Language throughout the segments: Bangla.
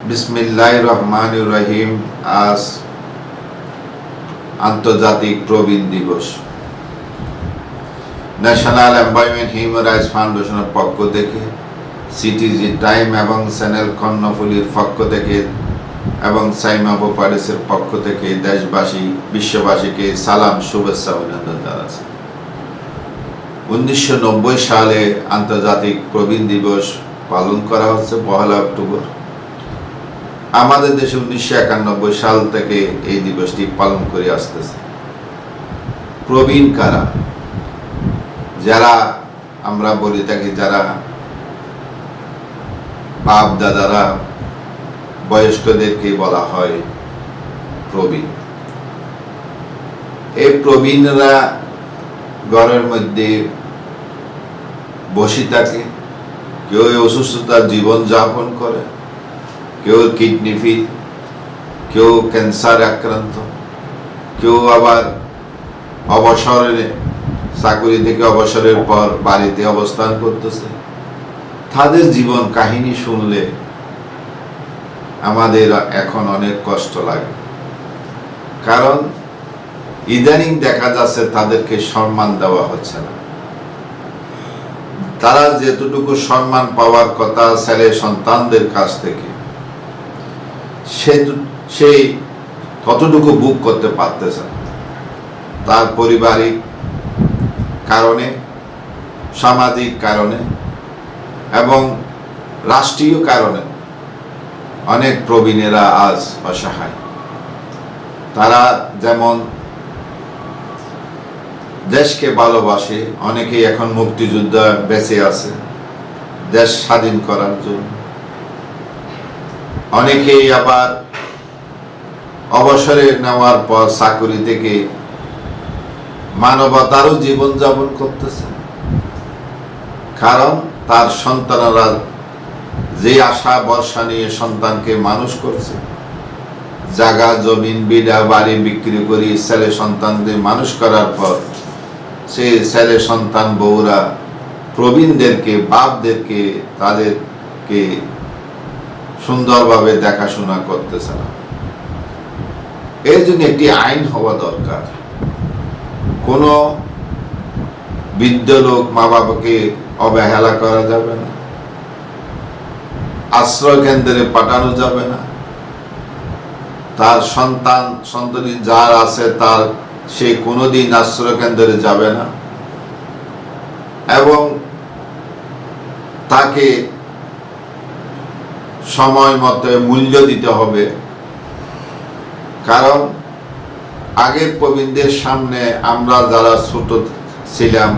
বিসমিল্লাহির রহমানির রহিম। আজ আন্তর্জাতিক প্রবীণ দিবস। ন্যাশনাল এমপ্লয়মেন্ট হিউম্যান রাইটস ফাউন্ডেশনের পক্ষ থেকে, সিটিজি টাইম এবং চ্যানেল কর্ণফুলীর পক্ষ থেকে এবং সাইমা প্রপার্টিসের পক্ষ থেকে দেশবাসী বিশ্ববাসীকে সালাম, শুভেচ্ছা, অভিনন্দন জানাচ্ছি। 1990 সালে আন্তর্জাতিক প্রবীণ দিবস পালন করা হচ্ছে 1 অক্টোবর। আমাদের দেশে 1991 সাল থেকে এই দিবসটি পালন করে আসতেছে। প্রবীণ কারা? যারা আমরা বলি থাকি, যারা বাপ দাদারা, বয়স্কদেরকে বলা হয় প্রবীণ। এই প্রবীণরা ঘরের মধ্যে বসে থাকে, কেউ অসুস্থতার জীবন যাপন করে, কেউ কিডনি ফেল, কেউ ক্যান্সার আক্রান্ত, কেউ আবার অবসরে, চাকরি থেকে অবসরের পর বাড়িতে অবস্থান করতেছে। তাদের জীবন কাহিনী শুনলে আমাদের এখন অনেক কষ্ট লাগে, কারণ ইদানিং দেখা যাচ্ছে তাদেরকে সম্মান দেওয়া হচ্ছে না। তারা যেতটুকু সম্মান পাওয়ার কথা ছেলে সন্তানদের কাছ থেকে, সেই ততটুকু বুক করতে পারতেছে না। তার পারিবারিক কারণে, সামাজিক কারণে এবং রাষ্ট্রীয় কারণে অনেক প্রবীণেরা আজ অসহায়। তারা যেমন দেশকে ভালোবাসে, অনেকেই এখন মুক্তিযোদ্ধা বেঁচে আছে দেশ স্বাধীন করার জন্য, অনেকেই আবার অবসরে নেওয়ার পর চাকরি থেকে মানবতারও জীবনযাপন করতেছে, কারণ তার সন্তানরা যে আশা ভরসা নিয়ে সন্তানকে মানুষ করছে, জায়গা জমিন বিড়া বাড়ি বিক্রি করে ছেলে সন্তানদের মানুষ করার পর সেই ছেলে সন্তান বউরা প্রবীণদেরকে, বাপদেরকে, তাদেরকে সুন্দরভাবে দেখাশোনা করতেছে না। এর জন্য একটি আইন হওয়া দরকার। কোনো বৃদ্ধ লোক মা বাবাকে অবহেলা করা যাবে না, আশ্রয় কেন্দ্রে পাঠানো যাবে না, তার সন্তানি যার আছে তার সে কোনোদিন আশ্রয় কেন্দ্রে যাবে না, এবং তাকে সময় মতো মূল্য দিতে হবে। কারণ আগের প্রবীণদের সামনে আমরা যারা ছোট ছিলাম,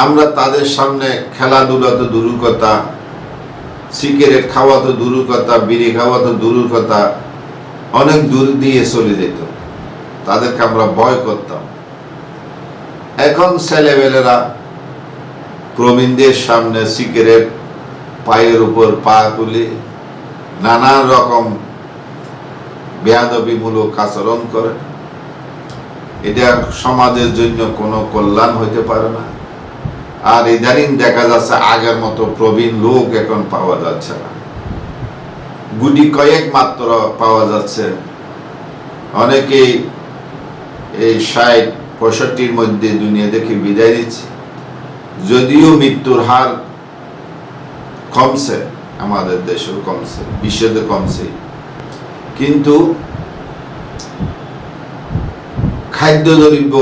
আমরা তাদের সামনে খেলাধুলা তো দূরের কথা, সিগারেট খাওয়া তো দূরের কথা, বিড়ি খাওয়া তো দূরের কথা, অনেক দূর দিয়ে চলে যেত, তাদেরকে আমরা ভয় করতাম। এখন ছেলেবেলেরা প্রবীণদের সামনে সিগারেট, পায়ের উপর পা তুলে নানান রকম বেয়াদবিমূলক আচরণ করে। এটা সমাজের জন্য কোনো কল্যাণ হইতে পারে না। আর ইদানিং দেখা যাচ্ছে আগের মতো প্রবীণ লোক এখন পাওয়া যাচ্ছে না, গুটি কয়েক মাত্র পাওয়া যাচ্ছে। অনেকেই এই 60-65 মধ্যে দুনিয়া দেখে বিদায় দিচ্ছে। যদিও মৃত্যুর হার কমছে, আমাদের দেশেও কমছে, বিশ্বতে কমছে, কিন্তু খাদ্যদ্রব্য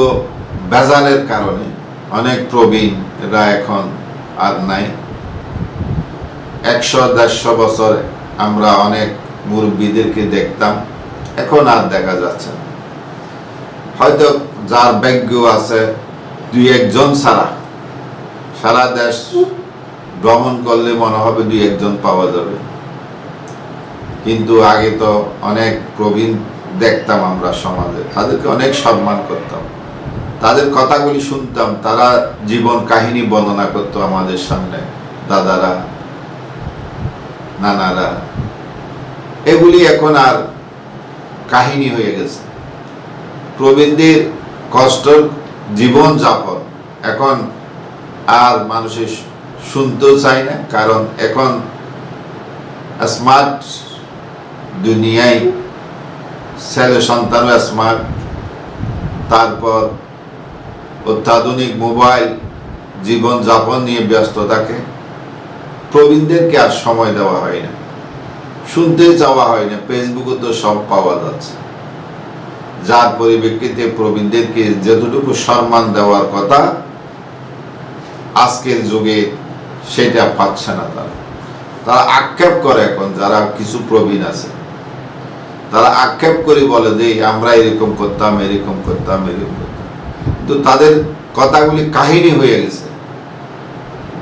ভেজালের কারণে অনেক প্রবীণরা এখন আর নাই। 100-150 বছর আমরা অনেক মুরব্বীদেরকে দেখতাম, এখন আর দেখা যাচ্ছে না। হয়তো যার ভাগ্য আছে 2-1 ছাড়া, সারা দেশ ভ্রমণ করলে মনে হবে 2-1 পাওয়া যাবে। কিন্তু আগে তো অনেক প্রবীণ দেখতাম আমরা সমাজে, তাদেরকে অনেক সম্মান করতাম, তাদের কথাগুলি শুনতাম, তারা জীবন কাহিনী বর্ণনা করতো আমাদের সামনে, দাদারা, নানারা। এগুলি এখন আর কাহিনী হয়ে গেছে। প্রবীণদের কষ্টের জীবন যাপন এখন আর মানুষের শুনতেও চায় না, কারণ এখন স্মার্ট দুনিয়ায় ছেলে সন্তানও স্মার্ট, তারপর অত্যাধুনিক মোবাইল জীবন যাপন নিয়ে ব্যস্ত থাকে। প্রবীণদেরকে আর সময় দেওয়া হয় না, শুনতে চাওয়া হয় না, ফেসবুকে তো সব পাওয়া যাচ্ছে। যার পরিপ্রেক্ষিতে প্রবীণদেরকে যতটুকু সম্মান দেওয়ার কথা আজকের যুগে সেটা পাচ্ছে না। তারা আক্ষেপ করে, এখন যারা কিছু প্রবীণ আছে তারা আক্ষেপ করে বলে যে আমরা এরকম করতাম, এরকম করতাম, এরকম করতাম, কিন্তু তাদের কথাগুলি কাহিনী হয়ে গেছে।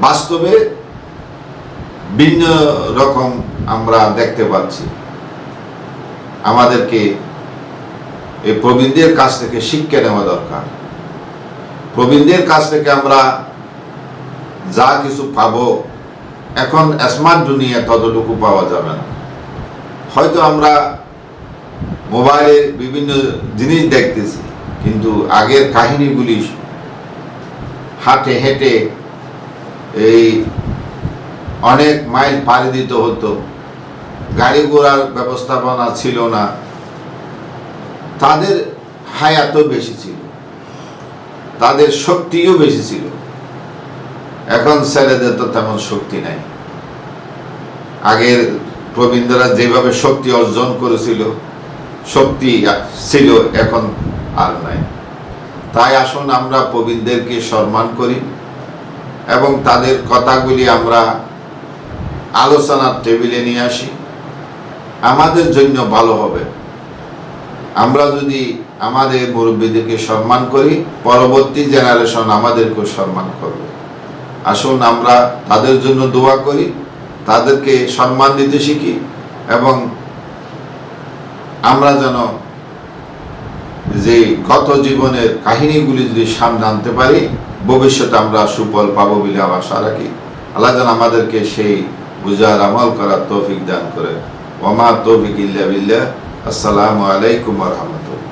বাস্তবে ভিন্ন রকম আমরা দেখতে পাচ্ছি। আমাদেরকে এই প্রবীণদের কাছ থেকে শিক্ষা নেওয়া দরকার। প্রবীণদের কাছ থেকে আমরা যা কিছু পাবো, এখন স্মার্ট দুনিয়া ততটুকু পাওয়া যাবে না। হয়তো আমরা মোবাইলে বিভিন্ন জিনিস দেখতেছি, কিন্তু আগের কাহিনীগুলি হাঁটে হেঁটে এই অনেক মাইল পাড়ি দিতে হতো, গাড়ি ঘোড়ার ব্যবস্থাপনা ছিল না, তাদের হায়াতও বেশি ছিল, তাদের শক্তিও বেশি ছিল। এখন ছেলেদের তো তেমন শক্তি নাই। আগের প্রবীণরা যেভাবে শক্তি অর্জন করেছিল, শক্তি ছিল, এখন আর নাই। তাই আসুন আমরা প্রবীণদেরকে সম্মান করি এবং তাদের কথাগুলি আমরা আলোচনার টেবিলে নিয়ে আসি। আমাদের জন্য ভালো হবে। আমরা যদি আমাদের মুরব্বীদেরকে সম্মান করি, পরবর্তী জেনারেশন আমাদেরকেও সম্মান করবে। আসুন আমরা তাদের জন্য দোয়া করি, তাদেরকে সম্মান দিতে শিখি এবং আমরা যেন যে গত জীবনের কাহিনীগুলি যদি সামনে আনতে পারি, ভবিষ্যতে আমরা সুফল পাবো বলে আশা রাখি। আল্লাহ যেন আমাদেরকে সেই বুঝার আমল করার তৌফিক দান করে। ওয়া মা তৌফিক ইল্লা বিল্লাহ। আসসালামু আলাইকুম ওয়া রাহমাতুল্লাহ।